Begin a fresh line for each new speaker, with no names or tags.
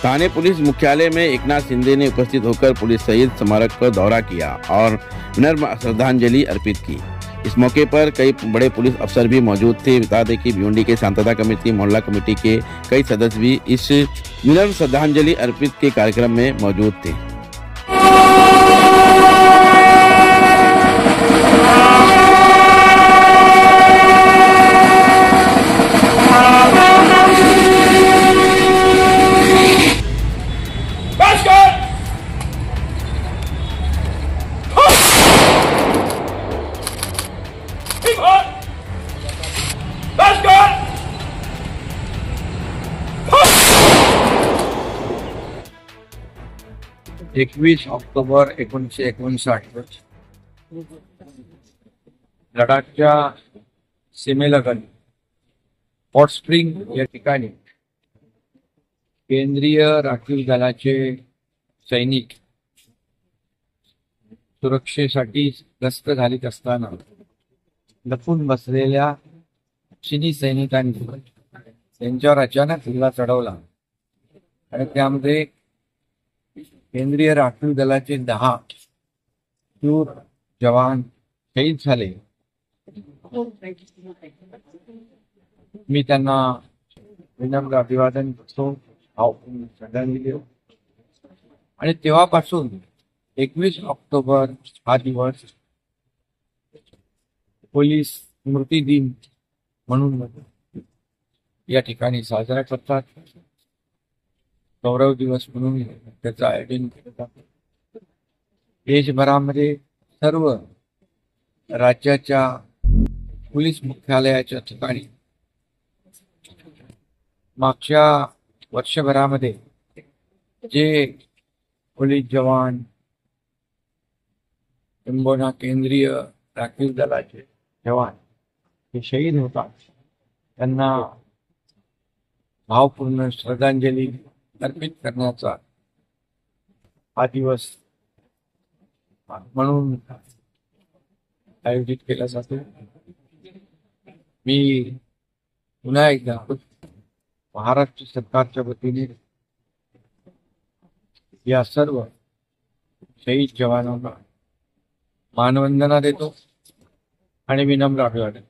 थाने police मुख्यालय में एकनाथ शिंदे ने उपस्थित होकर पुलिस शहीद स्मारक का दौरा किया और विनम्र श्रद्धांजलि अर्पित की। इस मौके पर कई बड़े पुलिस अफसर भी मौजूद थे। बता दें कि भिवंडी के शांतता कमेटी, मोहल्ला कमेटी के कई सदस्य भी इस विनम्र श्रद्धांजलि अर्पित के कार्यक्रम में मौजूद थे।
एकवीस ऑक्टोबर 1959 लडाखच्या सीमेलगत हॉट स्प्रिंग या ठिकाणी केंद्रीय राखीव दलाचे सैनिक सुरक्षेसाठी गस्त घालीत असताना लपून बसलेल्या चीनी सैनिकांनी त्यांच्यावर अचानक हल्ला चढवला आणि त्यामध्ये केंद्रीय राखीव दलाचे 10 शूर जवान शहीद झाले। मी त्यांना विनम्र अभिवादन करतो, श्रद्धांजली देतो आणि तेव्हापासून 21 ऑक्टोबर हा दिवस पोलीस स्मृती दिन म्हणून या ठिकाणी साजरा करतात। गौरव दिवस म्हणून त्याचं आयोजन केलं जातं। देशभरामध्ये सर्व राज्याच्या पोलीस मुख्यालयाच्या ठिकाणी मागच्या वर्षभरामध्ये जे पोलीस जवान किंबहुना केंद्रीय राखीव दलाचे जवान हे शहीद होतात त्यांना भावपूर्ण श्रद्धांजली अर्पित करण्याचा हा दिवस म्हणून आयोजित केला जातो। मी पुन्हा एकदा महाराष्ट्र सरकारच्या वतीने या सर्व शहीद जवानांना मानवंदना देतो आणि विनम्र अभिवादन।